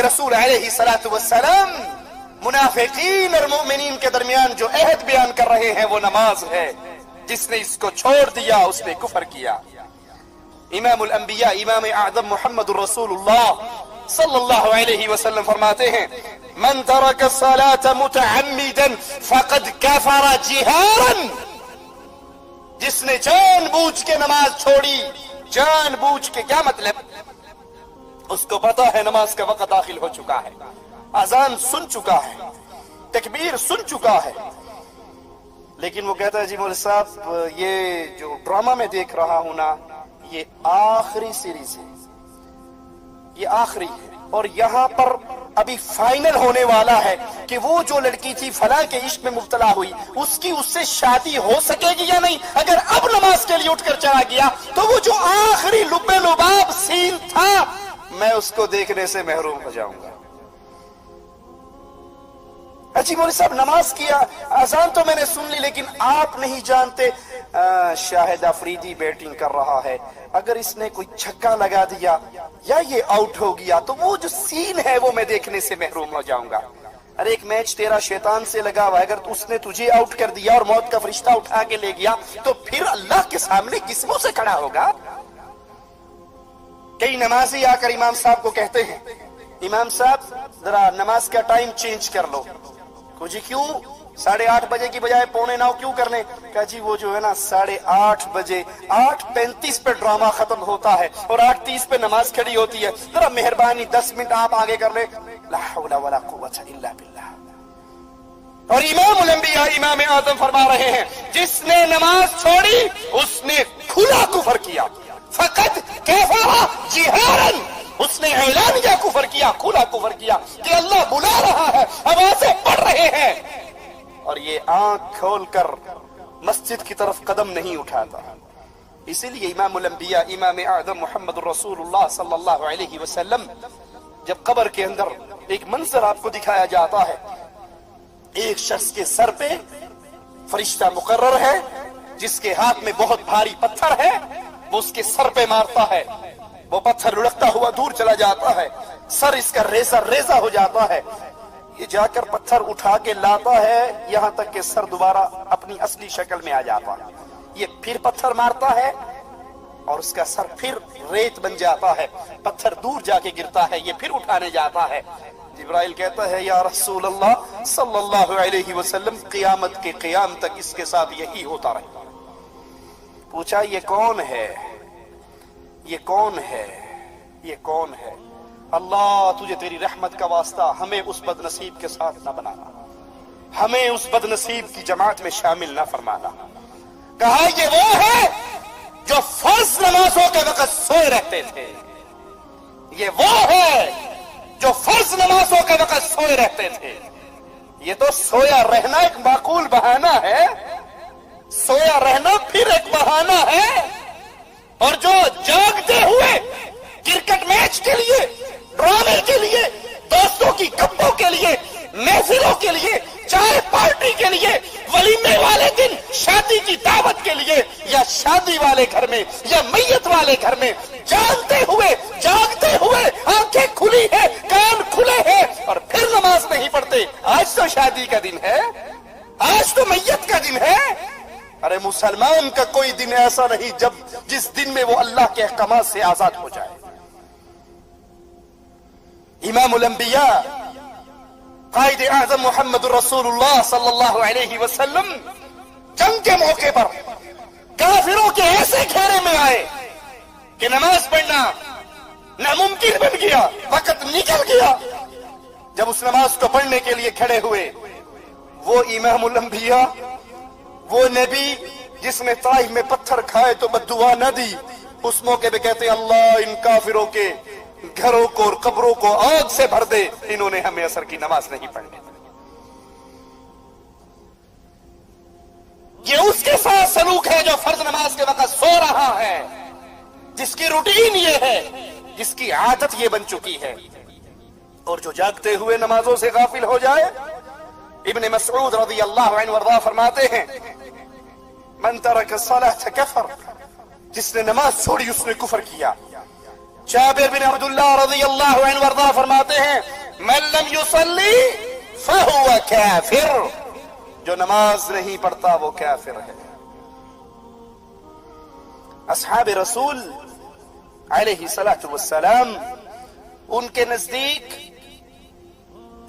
رسول علیہ الصلوۃ والسلام منافقین اور مومنین کے درمیان جو عہد بیان کر رہے ہیں وہ نماز ہے. جس نے اس کو چھوڑ دیا اس نے کفر کیا. امام الانبیاء امام اعظم محمد رسول اللہ صلی اللہ علیہ وسلم فرماتے ہیں من ترک الصلاة متعمدا فقد کفر جہارا. جس نے جان بوجھ کے نماز چھوڑی، جان بوجھ کے کیا مطلب؟ اس کو پتا ہے نماز کا وقت داخل ہو چکا ہے، اذان سن چکا ہے، تکبیر سن چکا ہے، لیکن وہ کہتا ہے جی مولوی صاحب یہ جو ڈرامہ میں دیکھ رہا ہوں نا یہ آخری سیریز ہے، یہ آخری ہے، اور یہاں پر ابھی فائنل ہونے والا ہے کہ وہ جو لڑکی تھی فلاں کے عشق میں مبتلا ہوئی اس کی اس سے شادی ہو سکے گی یا نہیں. اگر اب نماز کے لیے اٹھ کر چلا گیا تو وہ جو آخری لب لباب سین تھا میں اس کو دیکھنے سے محروم ہو جاؤں گا. اچھی مولوی صاحب نماز کیا، اذان تو میں نے سن لی، لیکن آپ نہیں جانتے شاہد افریدی بیٹنگ کر رہا ہے، اگر اس نے کوئی چھکا لگا دیا یا یہ آؤٹ ہو گیا تو وہ جو سین ہے وہ میں دیکھنے سے محروم ہو جاؤں گا. ارے ایک میچ تیرا شیطان سے لگا ہوا ہے، اگر اس نے تجھے آؤٹ کر دیا اور موت کا فرشتہ اٹھا کے لے گیا تو پھر اللہ کے سامنے کس منہ سے کھڑا ہوگا؟ کئی نمازی آ کر امام صاحب کو کہتے ہیں امام صاحب ذرا نماز کا ٹائم چینج کر لو. جی کیوں 8:30 بجے کی بجائے 8:45 کیوں کرنے؟ کہا جی وہ جو ہے نا 8:30 بجے 8:35 پہ ڈرامہ ختم ہوتا ہے اور 8:30 پہ نماز کھڑی ہوتی ہے، ذرا مہربانی 10 منٹ آپ آگے کر لیں. لا حول ولا قوت الا باللہ. اور امام الانبیاء امام اعظم فرما رہے ہیں جس نے نماز چھوڑی اس نے کھلا کفر کیا. فقط کفر جہارا، اس نے اعلانیہ کفر کیا، کھلا کفر کیا کہ اللہ بلا رہا ہے، آوازیں پڑھ رہے ہیں، اور یہ آنکھ کھول کر مسجد کی طرف قدم نہیں اٹھاتا. اسی لیے امام الانبیاء امام اعظم محمد رسول اللہ صلی اللہ علیہ وسلم جب قبر کے اندر ایک منظر آپ کو دکھایا جاتا ہے، ایک شخص کے سر پہ فرشتہ مقرر ہے جس کے ہاتھ میں بہت بھاری پتھر ہے، وہ اس کے سر پہ مارتا ہے، وہ پتھر لڑکتا ہوا دور چلا جاتا ہے، سر اس کا ریزہ ریزہ ہو جاتا ہے، یہ جا کر پتھر اٹھا کے لاتا ہے یہاں تک کہ سر دوبارہ اپنی اصلی شکل میں آ جاتا ہے، یہ پھر پتھر مارتا ہے اور اس کا سر پھر ریت بن جاتا ہے، پتھر دور جا کے گرتا ہے، یہ پھر اٹھانے جاتا ہے. جبرائیل کہتا ہے یا رسول اللہ صلی اللہ علیہ وسلم قیامت کے قیام تک اس کے ساتھ یہی ہوتا رہے. پوچھا یہ کون ہے؟ یہ کون ہے؟ یہ کون ہے؟ اللہ تجھے تیری رحمت کا واسطہ ہمیں اس بد نصیب کے ساتھ نہ بنانا، ہمیں اس بد نصیب کی جماعت میں شامل نہ فرمانا. کہا یہ وہ ہے جو فرض نمازوں کے وقت سوئے رہتے تھے، یہ وہ ہے جو فرض نمازوں کے وقت سوئے رہتے تھے. یہ تو سویا رہنا ایک معقول بہانہ ہے، سویا رہنا پھر ایک بہانہ ہے، اور جو جاگتے ہوئے کرکٹ میچ کے لیے، ڈرامے کے لیے، دوستوں کی گپوں کے لیے، محفلوں کے لیے، چائے پارٹی کے لیے، ولیمے والے دن شادی کی دعوت کے لیے، یا شادی والے گھر میں یا میت والے گھر میں جانتے ہوئے جاگتے ہوئے آنکھیں کھلی ہے، کان کھلے ہیں، اور پھر نماز نہیں پڑھتے. آج تو شادی کا دن ہے، آج تو میت کا دن ہے. ارے مسلمان کا کوئی دن ایسا نہیں جس دن میں وہ اللہ کے احکامات سے آزاد ہو جائے. امام الانبیاء قائد اعظم محمد رسول اللہ صلی اللہ علیہ وسلم جنگ کے موقع پر کافروں کے ایسے گھیرے میں آئے کہ نماز پڑھنا ناممکن بن گیا، وقت نکل گیا. جب اس نماز کو پڑھنے کے لیے کھڑے ہوئے وہ امام الانبیاء، وہ نبی جس نے طائف میں پتھر کھائے تو بددعا نہ دی، اس موقع پہ کہتے اللہ ان کافروں کے گھروں کو اور قبروں کو آگ سے بھر دے، انہوں نے ہمیں عصر کی نماز نہیں پڑھنے. یہ اس کے ساتھ سلوک ہے جو فرض نماز کے وقت سو رہا ہے، جس کی روٹین یہ ہے، جس کی عادت یہ بن چکی ہے. اور جو جاگتے ہوئے نمازوں سے غافل ہو جائے، ابن مسعود رضی اللہ عنہ وارضا فرماتے ہیں من ترک الصلاة کفر، جس نے نماز چھوڑی اس نے کفر کیا. جابر بن عبداللہ رضی اللہ عنہ وارضا فرماتے ہیں من لم یصلی فہو کافر، جو نماز نہیں پڑھتا وہ کافر ہے۔ اصحاب رسول علیہ الصلوۃ والسلام، ان کے نزدیک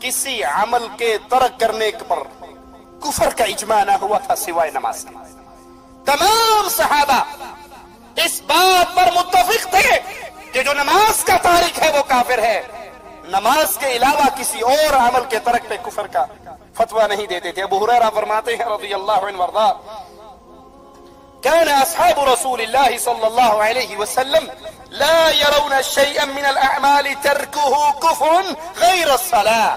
کسی عمل کے ترک کرنے پر کفر کا اجماع نہ ہوا تھا سوائے نماز کے۔ تمام صحابہ اس بات پر متفق تھے کہ جو نماز کا تارک ہے وہ کافر ہے، نماز کے علاوہ کسی اور عمل کے ترک پہ کفر کا فتویٰ نہیں دیتے تھے۔ ابو ہریرہ فرماتے ہیں رضی اللہ عنہ وارضاہ، كان اصحاب رسول الله صلى الله عليه وسلم لا يرون شيئا من الاعمال تركه كفر غير الصلاة۔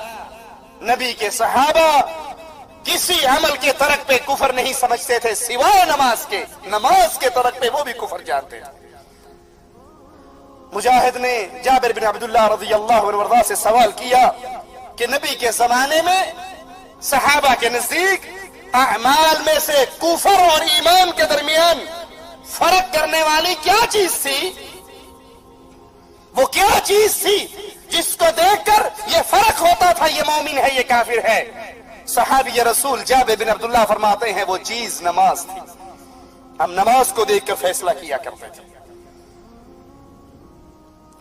نبی کے صحابہ کسی عمل کے ترک پہ کفر نہیں سمجھتے تھے سوائے نماز کے، نماز کے ترک پہ وہ بھی کفر جانتے تھے۔ مجاہد نے جابر بن عبداللہ رضی اللہ عنہ وارضاہ سے سوال کیا کہ نبی کے زمانے میں صحابہ کے نزدیک اعمال میں سے کفر اور ایمان کے درمیان فرق کرنے والی کیا چیز تھی؟ وہ کیا چیز تھی جس کو دیکھ کر یہ فرق ہوتا تھا یہ مومن ہے یہ کافر ہے؟ صحابی رسول جابر بن عبداللہ فرماتے ہیں وہ چیز نماز تھی، ہم نماز کو دیکھ کر فیصلہ کیا کرتے تھے۔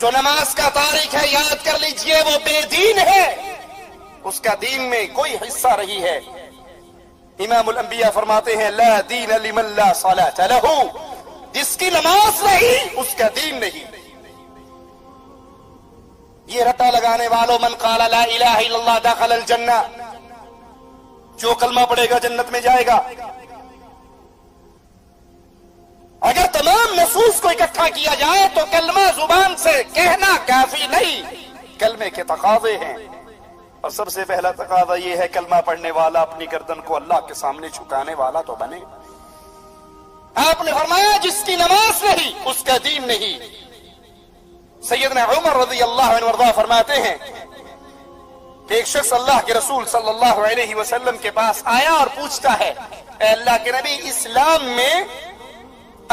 جو نماز کا تارک ہے یاد کر لیجئے وہ بے دین ہے، اس کا دین میں کوئی حصہ نہیں ہے۔ امام الانبیاء فرماتے ہیں لا دین لمن لا صلاۃ لہ، جس کی نماز نہیں اس کا دین نہیں۔ یہ رٹا لگانے والوں من قال لا الہ الا اللہ دخل الجنہ، جو کلمہ پڑھے گا جنت میں جائے گا۔ اگر تمام نصوص کو اکٹھا کیا جائے تو کلمہ زبان سے کہنا کافی نہیں، کلمے کے تقاضے ہیں، اور سب سے پہلا تقاضا یہ ہے کلمہ پڑھنے والا اپنی گردن کو اللہ کے سامنے جھکانے والا تو بنے۔ آپ نے فرمایا جس کی نماز نہیں اس کا دین نہیں۔ سیدنا عمر رضی اللہ عنہ وارضاہ فرماتے ہیں کہ ایک شخص اللہ کے رسول صلی اللہ علیہ وسلم کے پاس آیا اور پوچھتا ہے اے اللہ کے نبی، اسلام میں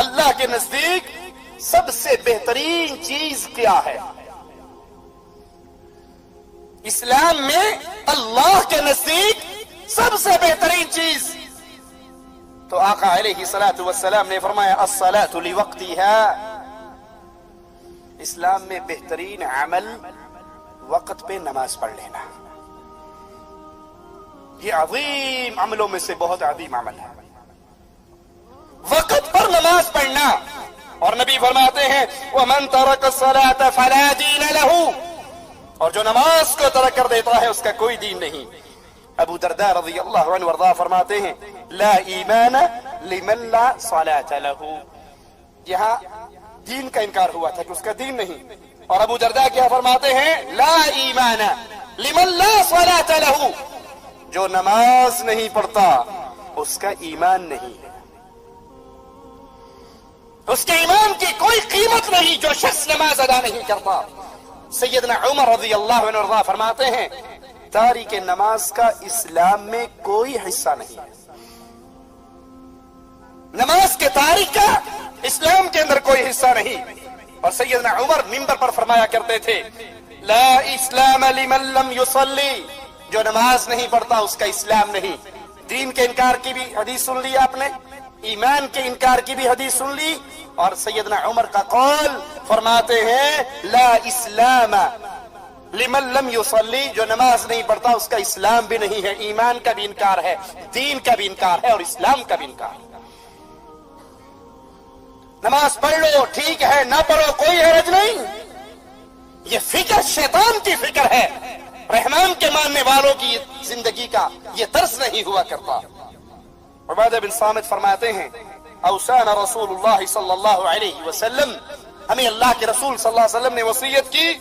اللہ کے نزدیک سب سے بہترین چیز کیا ہے؟ اسلام میں اللہ کے نزدیک سب سے بہترین چیز؟ تو آقا علیہ الصلوۃ والسلام نے فرمایا الصلاۃ لوقتها، اسلام میں بہترین عمل وقت پہ نماز پڑھ لینا۔ یہ عظیم عملوں میں سے بہت عظیم عمل ہے، وقت پر نماز پڑھنا۔ اور نبی فرماتے ہیں وَمَن تَرَكَ الصَّلَاةَ فَلَا دِينَ لَهُ، اور جو نماز کو ترک کر دیتا ہے اس کا کوئی دین نہیں۔ ابو درداء رضی اللہ عنہ وارضاہ فرماتے ہیں لا ایمان لمن لا صلاة له، یہاں دین کا انکار ہوا تھا کہ اس کا دین نہیں، اور ابو درداء کیا فرماتے ہیں لا ایمان لمن لا صلاة له، جو نماز نہیں پڑھتا اس کا ایمان نہیں ہے، اس کے ایمان کی کوئی قیمت نہیں جو شخص نماز ادا نہیں کرتا۔ سیدنا عمر رضی اللہ عنہ وارضاہ فرماتے ہیں تارک نماز کا اسلام میں کوئی حصہ نہیں ہے، نماز کے تارک کا اسلام کے اندر کوئی حصہ نہیں۔ اور سیدنا عمر منبر پر فرمایا کرتے تھے لا اسلام لمن لم یصلی، جو نماز نہیں پڑھتا اس کا اسلام نہیں۔ دین کے انکار کی بھی حدیث سن لی آپ نے، ایمان کے انکار کی بھی حدیث سن لی، اور سیدنا عمر کا قول فرماتے ہیں لا اسلام لمن لم یصلی، جو نماز نہیں پڑھتا اس کا اسلام بھی نہیں ہے، ایمان کا بھی انکار ہے، دین کا بھی انکار ہے، اور اسلام کا بھی انکار ہے۔ نماز پڑھ لو ٹھیک ہے، نہ پڑھو کوئی حرج نہیں، یہ فکر شیطان کی فکر ہے، رحمان کے ماننے والوں کی زندگی کا یہ طرز نہیں ہوا کرتا۔ عبادہ بن صامت فرماتے ہیں اوصانا رسول اللہ صلی اللہ علیہ وسلم، ہمیں اللہ کے رسول صلی اللہ علیہ وسلم نے وصیت کی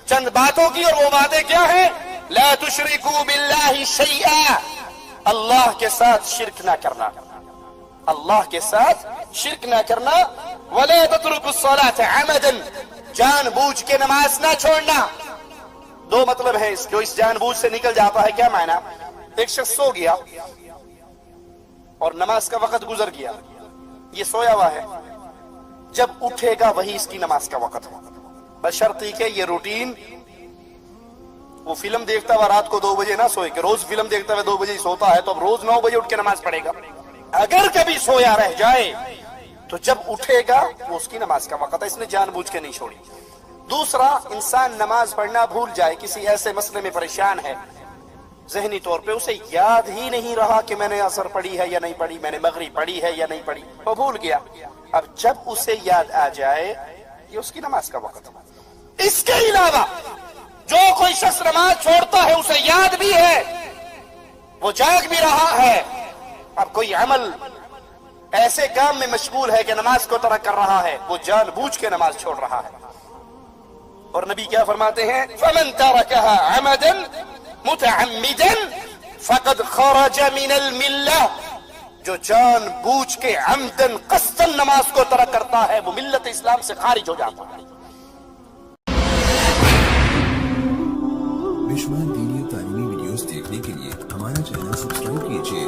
چند باتوں کی، اور وہ باتیں کیا ہیں؟ لا تشرکوا باللہ شیئا، اللہ کے ساتھ شرک نہ کرنا، اللہ کے ساتھ شرک نہ کرنا، ولا تترکوا الصلاة عمدا، جان بوجھ کے نماز نہ چھوڑنا۔ دو مطلب ہے جو اس جان بوجھ سے نکل جاتا ہے، کیا معنی؟ ایک شخص سو گیا اور نماز کا وقت گزر گیا، یہ سویا ہوا ہے، جب اٹھے گا وہی اس کی نماز کا وقت ہو، بشرطی کہ یہ روٹین وہ فلم دیکھتا ہوا رات کو 2 بجے نہ سوئے کہ روز فلم دیکھتا ہوا 2 بجے ہی سوتا ہے تو اب روز 9 بجے اٹھ کے نماز پڑھے گا. اگر کبھی سویا رہ جائے تو جب اٹھے گا وہ اس کی نماز کا وقت ہے, اس نے جان بوجھ کے نہیں چھوڑی. دوسرا, انسان نماز پڑھنا بھول جائے, کسی ایسے مسئلے میں پریشان ہے, ذہنی طور پہ اسے یاد ہی نہیں رہا کہ میں نے عصر پڑھی ہے یا نہیں پڑھی, میں نے مغرب پڑھی ہے یا نہیں پڑھی, وہ بھول گیا. اب جب اسے یاد آ جائے یہ اس کی نماز کا وقت ہے. اس کے علاوہ جو کوئی شخص نماز چھوڑتا ہے اسے یاد بھی ہے, وہ جاگ بھی رہا ہے, اب کوئی عمل ایسے کام میں مشغول ہے کہ نماز کو ترک کر رہا ہے, وہ جان بوجھ کے نماز چھوڑ رہا ہے. اور نبی کیا فرماتے ہیں, فمن ترکها عمدا متعمدا فقد خرج من الملہ, جو جان بوجھ کے عمدن قصدن نماز کو ترک کرتا ہے وہ ملت اسلام سے خارج ہو جاتا ہے. بشمار دینی تعلیمی ویڈیوز دیکھنے کے لیے ہمارا چینل سبسکرائب کیجیے.